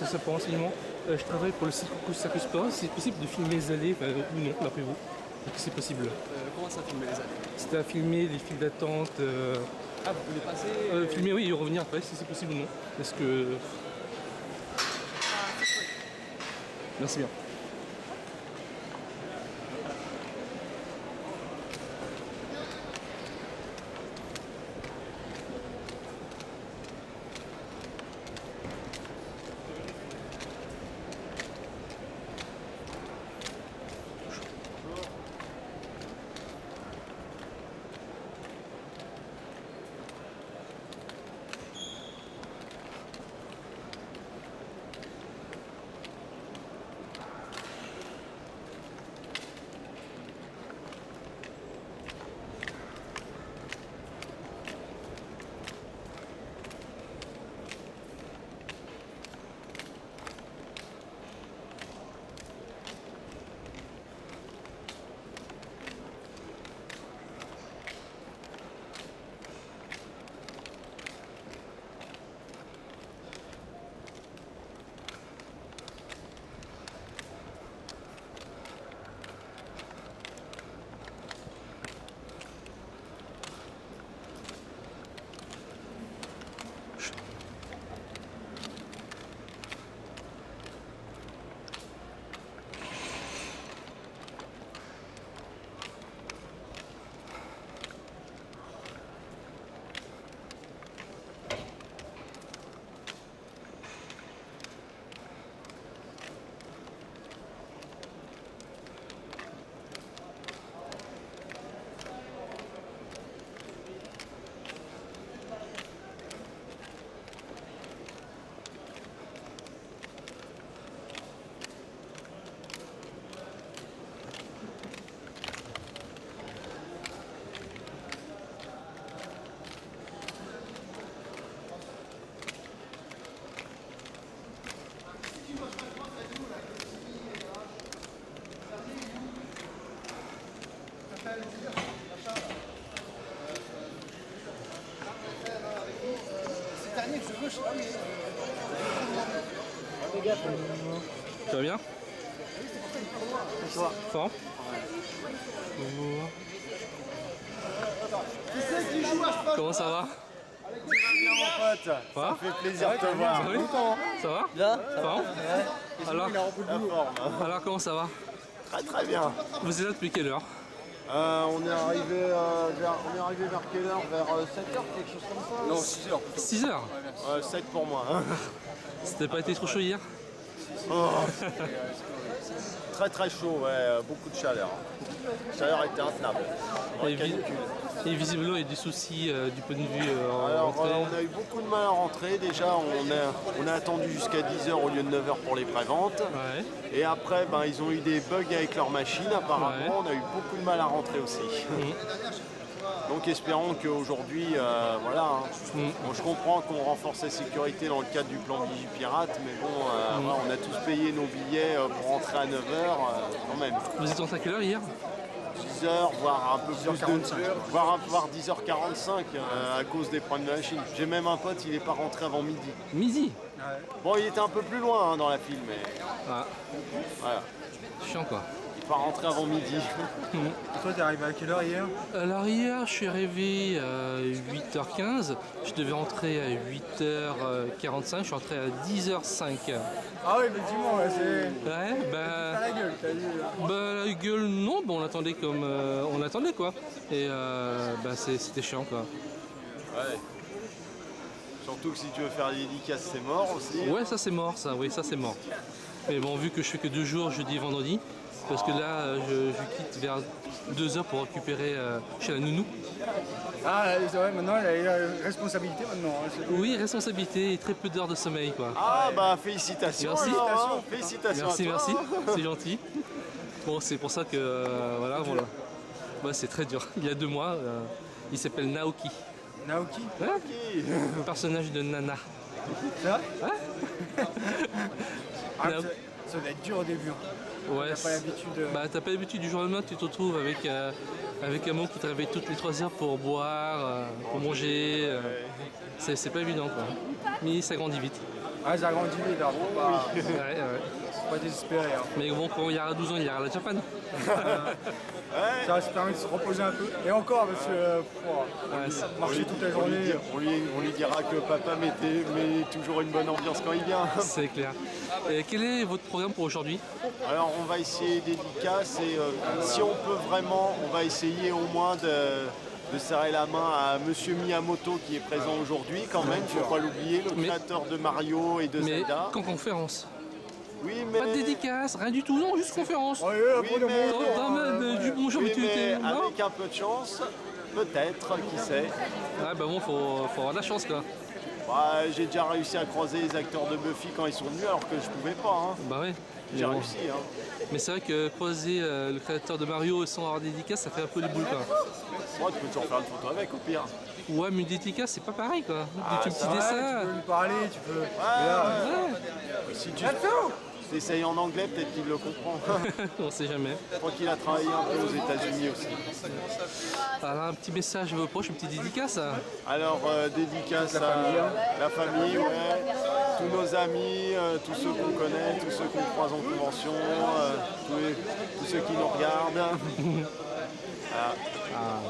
ça pour renseignement. Je travaille pour le Circus Sport. C'est possible de filmer les allées ou non, d'après vous? Est-ce que c'est possible? Comment ça filmer les allées? C'était à filmer les files d'attente. Ah, vous pouvez passer Filmer, oui, et revenir après, si c'est possible ou non. Est-ce que. Merci bien. Tu vas bien? Fort. Comment ça va? Bien mon pote, ça fait plaisir de te voir. Ça va? Bien. Fort. Alors comment ça va? Très très bien. Vous êtes là depuis quelle heure? On est arrivé vers quelle heure? Vers 7h, quelque chose comme ça? Non, 6h. 6 heures? 7 pour moi. C'était pas été trop chaud hier? Oh. Très très chaud, ouais, beaucoup de chaleur. La chaleur était intenable. Et visiblement il y a des soucis du point de vue Alors rentrée. on a eu beaucoup de mal à rentrer. Déjà on a attendu jusqu'à 10h au lieu de 9h pour les préventes. Ouais. Et après ils ont eu des bugs avec leur machine apparemment. Ouais. On a eu beaucoup de mal à rentrer aussi. Donc espérons qu'aujourd'hui, voilà. Bon, je comprends qu'on renforce la sécurité dans le cadre du plan Vigipirate, mais bon, voilà, on a tous payé nos billets pour rentrer à 9h quand même. Vous êtes rentré à quelle heure hier? 10h, voire un peu plus voire 10h45 à cause des problèmes de la machine. J'ai même un pote, il n'est pas rentré avant midi. Midi? Bon, il était un peu plus loin dans la file, mais Ah, voilà. chiant quoi. Il n'est pas rentré avant midi. Toi, t'es arrivé à quelle heure hier? Alors hier, je suis arrivé à 8h15, je devais rentrer à 8h45, je suis rentré à 10h05. Ah oui, effectivement, ouais, c'est... Ouais, T'as la gueule, t'as dit. bah la gueule non, bah, on attendait comme on attendait quoi. Et c'était chiant quoi. Ouais. Surtout que si tu veux faire les dédicaces, c'est mort aussi. Ouais, ça c'est mort, ça, oui, ça c'est mort. Mais bon, vu que je fais que 2 jours, jeudi et vendredi, parce que là, je quitte vers 2h pour récupérer chez la nounou. Ah, c'est vrai, maintenant, il a la responsabilité maintenant. Hein, Oui, responsabilité et très peu d'heures de sommeil, quoi. Ah bah félicitations. Merci. Alors, hein. Félicitations Merci, à toi. merci, c'est gentil. Bon, c'est pour ça que, voilà. Ouais, c'est très dur. Il y a 2 mois, il s'appelle Naoki. Naoki? Ouais, Ok. le personnage de Nana. C'est vrai? Ah, Nao- ça va être dur au début. Ouais, T'as pas l'habitude. Bah, t'as pas l'habitude du jour au lendemain, tu te retrouves avec un monde qui te réveille toutes les 3 heures pour boire, pour manger. C'est pas évident quoi. Mais ça grandit vite. Ah, ils ont grandi, là, faut pas, Ouais, ouais. faut pas désespérer. Hein. Mais bon, quand il y aura 12 ans, il y aura la Japan. Ça permet de se reposer un peu. Et encore, parce que marcher toute la journée. On lui dira que papa met toujours une bonne ambiance quand il vient. C'est clair. Et quel est votre programme pour aujourd'hui? Alors on va essayer dédicace et si on peut vraiment, on va essayer au moins de serrer la main à Monsieur Miyamoto qui est présent aujourd'hui quand même, il ne faut pas l'oublier, le créateur de Mario et de Mais Zelda. qu'en conférence? Oui, mais... Pas de dédicace, rien du tout, non, juste conférence. Ouais, Oui, mais... Du bonjour, mais tu étais. Non. avec un peu de chance, peut-être, qui sait. Ah bah bon, faut avoir de la chance quoi. Bah, j'ai déjà réussi à croiser les acteurs de Buffy quand ils sont venus alors que je pouvais pas. Hein. Bah ouais. J'ai Mais bon. réussi. Hein. Mais c'est vrai que croiser le créateur de Mario sans avoir de dédicace, ça fait un peu les boules quoi. Moi, tu peux toujours faire une photo avec au pire. Ouais, mais une dédicace, c'est pas pareil quoi. Tu petit Ouais, dessin. tu peux lui parler, tu peux. Ouais. Si tu essayes en anglais, peut-être qu'il le comprend. On sait jamais. Je crois qu'il a travaillé un peu aux États-Unis aussi. Alors un petit message à vos proches, une petite dédicace. Alors, dédicace à la famille, ouais, tous nos amis, tous ceux qu'on connaît, tous ceux qu'on croise en convention, tous ceux qui nous regardent.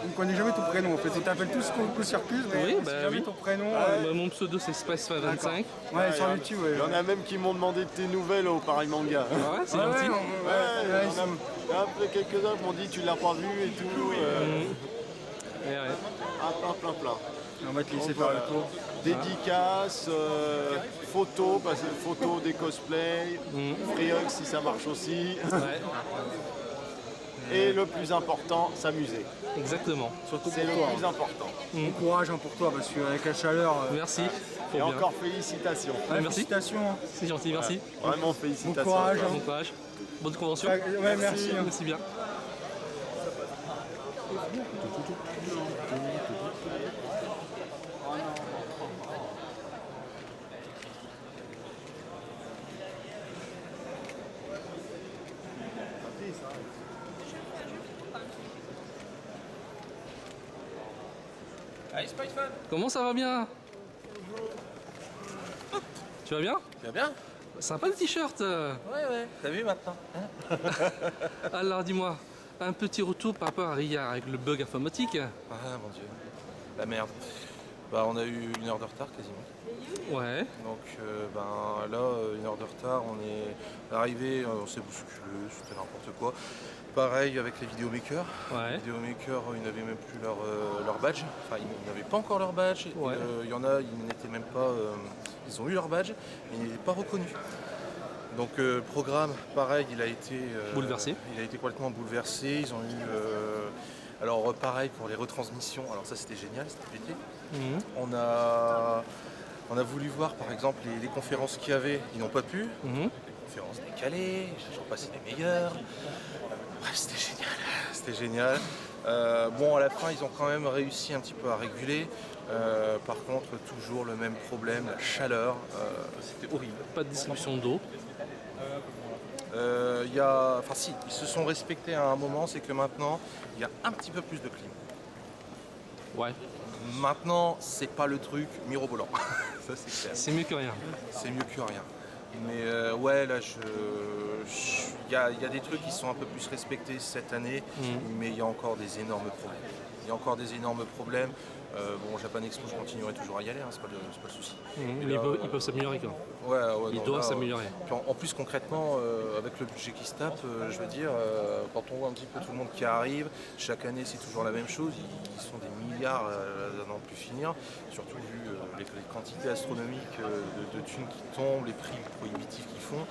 On ne connaît jamais ton prénom en fait. On t'appelle tous Coco Circus, mais Oui, on bah sait jamais oui. ton prénom. Mon pseudo c'est Space25. Ouais, sur YouTube, ouais. Il y en a même qui m'ont demandé de tes nouvelles au Paris Manga. Ah ouais, c'est Ouais, gentil. ouais, Ouais, ouais, il y en a quelques-uns qui m'ont dit tu l'as pas vu et tout. Ouais, ouais. Plein. on va te laisser faire le tour. Dédicaces, photos, parce que photos des cosplays, free hug si ça marche aussi. Ouais, Et le plus important, s'amuser. exactement. Surtout C'est pour le toi. plus important. Bon courage pour toi parce qu'avec la chaleur. Merci. Faut Et bien. encore félicitations. Ouais, merci. félicitations. C'est gentil, merci. Vraiment félicitations. Bon courage. Bon courage. Bonne convention. Ouais, merci. Merci bien. Comment ça va bien? Tu vas bien? Tu vas bien? Sympa le t-shirt. Ouais, t'as vu maintenant? Alors dis-moi, un petit retour par rapport à hier avec le bug informatique. Ah mon dieu, la merde. Bah on a eu 1 heure de retard quasiment. Ouais. Donc là, 1 heure de retard, on est arrivé, on s'est bousculé, c'était n'importe quoi. Pareil avec les vidéomakers. Ouais. Les vidéomakers, ils n'avaient même plus leur badge. Enfin, ils n'avaient pas encore leur badge. Ouais. Il y en a, ils n'étaient même pas. Ils ont eu leur badge, mais ils n'étaient pas reconnus. Donc le programme, pareil, il a été Bouleversé. Il a été complètement bouleversé. Ils ont eu. Alors pareil pour les retransmissions. Alors ça c'était génial, c'était pété. On a voulu voir par exemple les conférences qu'il y avait, ils n'ont pas pu. Les conférences décalées, j'en passe les meilleures. Bref, c'était génial. Bon, à la fin, ils ont quand même réussi un petit peu à réguler. Par contre, toujours le même problème, la chaleur. C'était horrible. Pas de distribution d'eau. Enfin si, ils se sont respectés à un moment, c'est que maintenant, il y a un petit peu plus de clim. Ouais. Maintenant, c'est pas le truc mirobolant. Ça, c'est clair. C'est mieux que rien. C'est mieux que rien. Mais ouais, là, il y a des trucs qui sont un peu plus respectés cette année, mais il y a encore des énormes problèmes. Bon, Japan Expo, je continuerai toujours à y aller, hein, c'est pas le souci. Mais là, ils peuvent s'améliorer quoi. Ouais, Ils non, doivent là, s'améliorer. Puis en plus, concrètement, avec le budget qui se tape, je veux dire, quand on voit un petit peu tout le monde qui arrive, chaque année c'est toujours la même chose, ils sont des milliards à n'en plus finir, surtout vu les quantités astronomiques de thunes qui tombent, les prix prohibitifs qu'ils font.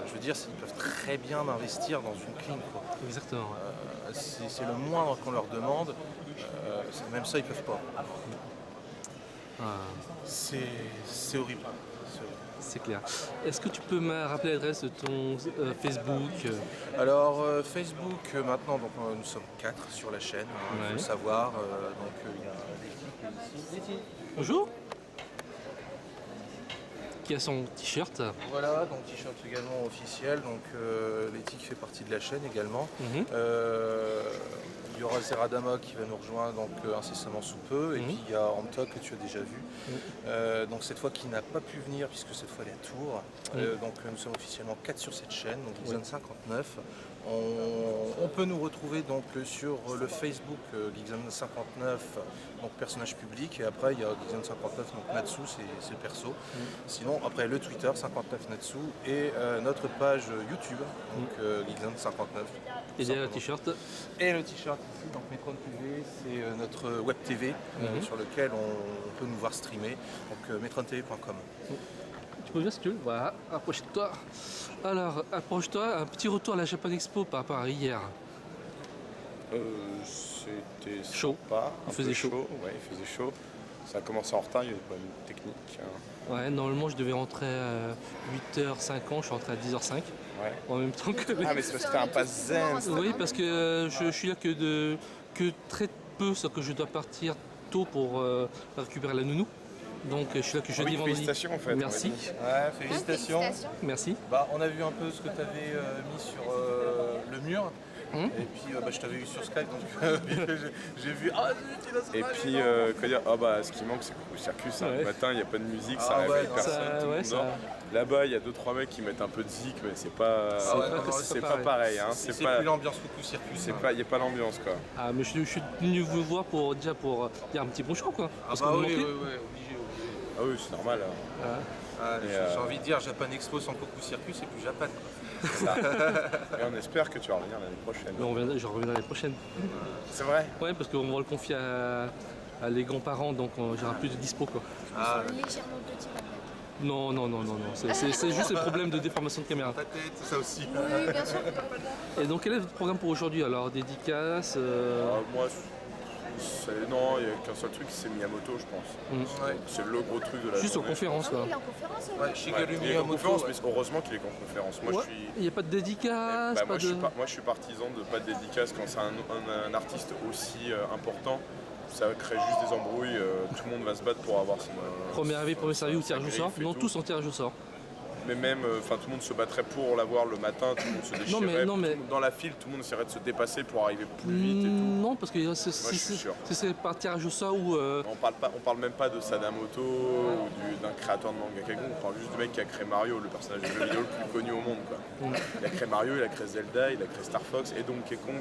Je veux dire, ils peuvent très bien investir dans une clim, quoi. Exactement. C'est le moindre qu'on leur demande, même ça ils peuvent pas. C'est horrible. C'est clair. Est-ce que tu peux me rappeler l'adresse de ton Facebook? Alors Facebook maintenant, donc nous sommes 4 sur la chaîne, il faut le savoir. Donc il y a l'équipe ici. Bonjour. dédication t-shirt. Voilà, donc t-shirt également officiel, donc l'éthique fait partie de la chaîne également. Il y aura Zeradama qui va nous rejoindre donc, incessamment sous peu, et puis il y a Anta que tu as déjà vu. Donc cette fois qui n'a pas pu venir puisque cette fois elle est à Tours. Donc nous sommes officiellement 4 sur cette chaîne, donc Geekzone 59. On peut nous retrouver donc sur le Facebook Geekzone 59, donc personnage public, et après il y a Geekzone 59, donc Natsu c'est le perso. Sinon après le Twitter 59 Natsu et notre page YouTube, donc Geekzone 59. Et derrière le t-shirt. Et le t-shirt ici, donc Metron TV, c'est notre web TV sur lequel on peut nous voir streamer, donc metrontv.com. Tu peux venir si tu veux. Voilà, approche-toi. Alors, approche-toi, un petit retour à la Japan Expo par rapport à hier. C'était Chaud. sympa, Il un faisait peu chaud. Ouais, il faisait chaud. Ça a commencé en retard, il y a des problèmes techniques. Ouais, normalement je devais rentrer à 8h50, je suis rentré à 10h05. Ouais. En même temps que. Ah, mais c'est parce que t'as un pass zen. Oui, parce que je suis là que très peu, sauf que je dois partir tôt pour récupérer la nounou. Donc je suis là que jeudi, vendredi. Félicitations en fait. Merci. Ouais, félicitations. Merci. Bah, on a vu un peu ce que tu avais mis sur le mur. Et puis je t'avais eu sur Skype, donc j'ai vu. Ah, Et puis, quoi dire, ce qui manque, c'est qu'au circus, le matin, il n'y a pas de musique, ça Ah réveille ouais, personne. ça- tout le ouais, monde ça- dort. Là-bas, il y a 2-3 mecs qui mettent un peu de zik, mais c'est pas, c'est pas pareil. Hein. C'est pas, plus l'ambiance coucou circus. il n'y a pas l'ambiance quoi. Ah, mais je suis venu vous voir pour dire un petit bonjour quoi. Ah Parce bah que vous oui, manquez. obligé. Ah oui, c'est normal. Hein. J'ai envie de dire Japan Expo sans coucou circus, c'est plus Japan. Et on espère que tu vas revenir l'année prochaine. Mais je reviendrai l'année prochaine. C'est vrai. Ouais, parce qu'on va le confier à les grands-parents, donc j'aurai plus de dispo quoi. Ah, Légèrement petit maintenant. Non. C'est juste le problème de déformation de caméra. ta tête, ça aussi. Oui, bien sûr. Et donc quel est votre programme pour aujourd'hui alors? Dédicace Moi, non, il n'y a qu'un seul truc, c'est Miyamoto, je pense. Ouais. C'est le gros truc de la juste aux journée. conférences Ah quoi. oui, il est en conférence. Ouais, Shigeru Il est en Miyamoto. conférence, mais heureusement qu'il est en conférence. Moi, Ouais. je suis... Il n'y a pas de dédicace, Bah, pas de. moi, je suis partisan de pas de dédicace quand c'est un artiste aussi important. Ça crée juste des embrouilles. Tout le monde va se battre pour avoir son. Premier avis, premier servi ou tirage au sort? griffe et Non, tout. tous en tirage au sort. Mais même, tout le monde se battrait pour l'avoir le matin, tout le monde se déchirait. non, mais- Dans la file, tout le monde essaierait de se dépasser pour arriver plus vite et tout. Non, parce que je suis sûr. si c'est par tirage au sort ou. On parle même pas de Sadamoto ou d'un créateur de manga quelconque, on parle juste du mec qui a créé Mario, le personnage de jeu vidéo le plus connu au monde. Quoi. Il a créé Mario, il a créé Zelda, il a créé Star Fox et Donkey Kong.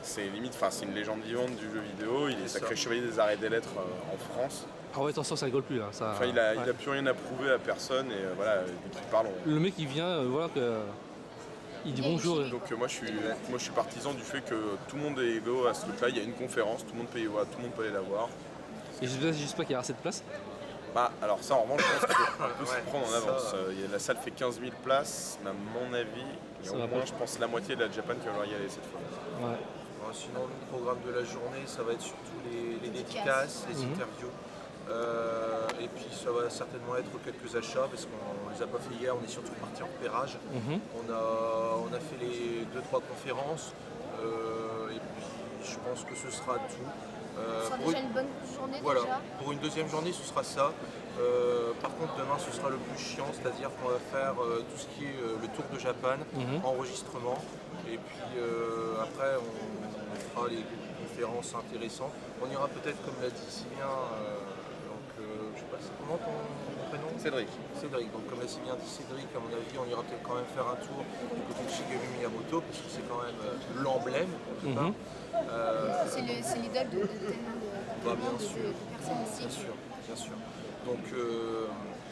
C'est limite, c'est une légende vivante du jeu vidéo. Il est sacré chevalier des arts et des lettres en France. Ah ouais, attention, ça rigole plus là. Ça... Il a plus rien à prouver à personne et voilà, dès qu'il parle, Le mec il vient, voilà que. Il dit bonjour. Donc moi je suis partisan du fait que tout le monde est égaux à ce truc-là. Il y a une conférence, tout le monde peut aller la voir. Et j'espère qu'il y aura cette place. Bah, alors ça en revanche, je pense qu'on peut s'y prendre en avance. La salle fait 15 000 places, mais à mon avis, il y a Ça au va moins, pas. je pense, la moitié de la Japan qui va y aller cette fois. Ouais. Sinon, le programme de la journée, ça va être surtout les dédicaces, les interviews. Et puis ça va certainement être quelques achats parce qu'on les a pas fait hier, on est surtout parti en repérage. On a fait les 2-3 conférences et puis je pense que ce sera tout. Ce sera Pour déjà une bonne journée voilà, déjà. pour une deuxième journée ce sera ça. Par contre demain ce sera le plus chiant, c'est-à-dire qu'on va faire tout ce qui est le tour de Japan, enregistrement, et puis après on fera les conférences intéressantes. On ira peut-être, comme l'a dit si bien, je sais pas, comment ton prénom? Cédric. Cédric, donc comme l'a si bien dit Cédric, à mon avis on ira peut-être quand même faire un tour du côté de Shigeru Miyamoto, parce que c'est quand même l'emblème en tout cas. C'est l'idole de tellement bien de sûr. personnes ici. Bien sûr. Donc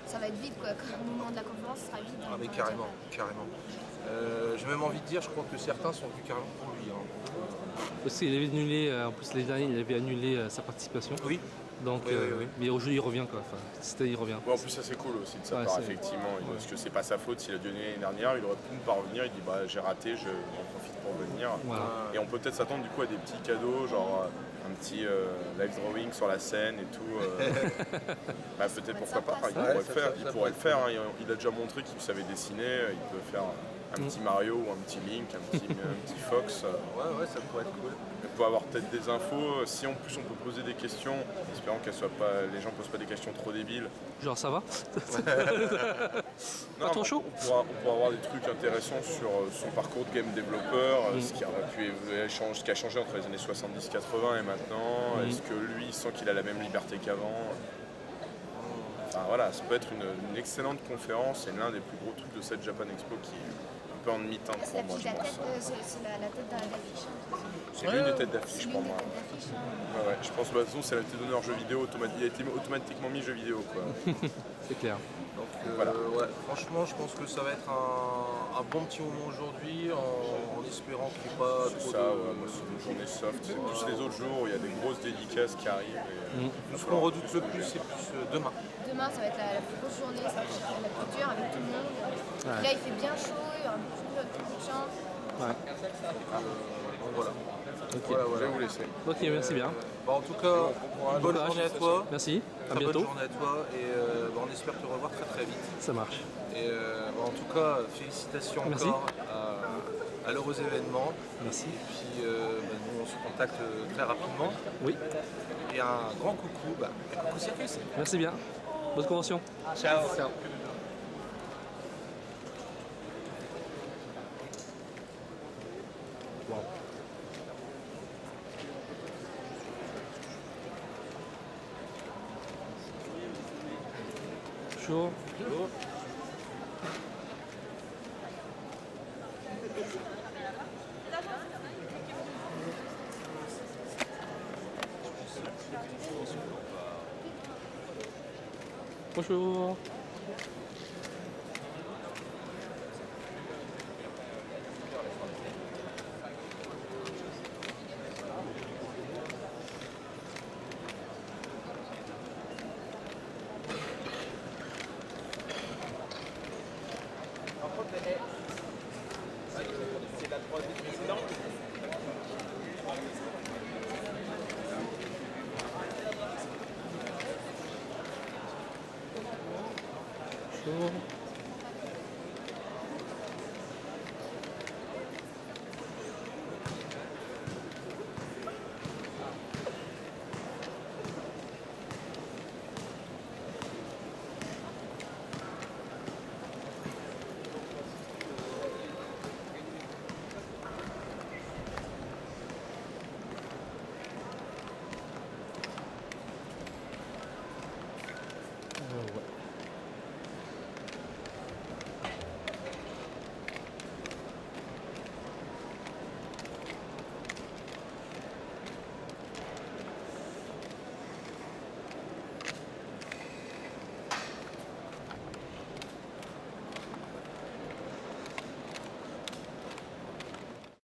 Ça va être vite quoi. Au moment de la conférence, ce sera vite. mais carrément. J'ai même envie de dire, je crois que certains sont venus carrément pour lui. Parce qu'il avait annulé, en plus l'année dernière, il avait annulé sa participation. Oui. Donc, Oui. mais aujourd'hui il revient quoi. Enfin, c'était il revient. Ouais, en plus ça c'est cool aussi de sa Ouais, part, c'est- effectivement, parce que c'est pas sa faute s'il a donné l'année dernière, il aurait pu ne pas revenir, il dit j'ai raté, j'en profite pour venir. Voilà. Et on peut peut-être s'attendre du coup à des petits cadeaux, genre un petit live drawing sur la scène et tout. Peut-être pourquoi pas, il pourrait le faire, il a déjà montré qu'il savait dessiner, il peut faire Un petit Mario ou un petit Link, un petit Fox. Ouais, ça pourrait être cool. Pour avoir peut-être des infos, si en plus on peut poser des questions, espérant qu'elles soient pas, les gens posent pas des questions trop débiles. Genre ça va? Non, Pas trop chaud? on pourra avoir des trucs intéressants sur son parcours de game développeur, ce qui aurait pu ce qui a changé entre les années 70-80 et maintenant. Est-ce que lui il sent qu'il a la même liberté qu'avant? Enfin voilà, ça peut être une excellente conférence et l'un des plus gros trucs de cette Japan Expo qui est un peu en demi-teinte C'est pour moi, je pense. la tête d'affiche. C'est l'une des têtes d'affiche C'est pour l'une des moi. têtes d'affiche. Ouais, je pense que de toute façon c'est la tête d'honneur jeu vidéo, il a été automatiquement mis jeu vidéo quoi. C'est clair. Donc Voilà. ouais, franchement, je pense que ça va être un bon petit moment aujourd'hui, en espérant qu'il n'y ait pas C'est trop ça, de... ouais, moi c'est une journée soft. C'est plus les autres jours où il y a des grosses dédicaces qui arrivent. Et, Ce qu'on redoute le plus, c'est plus demain. Demain, ça va être la plus grosse journée, ça va être la plus dure avec tout le monde. Ouais. Là, il fait bien chaud, il y aura beaucoup de chance. Donc voilà. Je vais vous laisser. Ok, merci bien. En tout cas, bonne courage. journée à toi. Merci, à Très bientôt. bonne journée à toi et on espère te revoir très très vite. Ça marche. Et en tout cas, félicitations Merci. encore à l'heureux événement. Merci. Et puis nous on se contacte très rapidement. Oui, Et un grand coucou, coucou Circus. merci bien. Bonne convention. Ciao. Bonjour. Bonjour. Bonjour.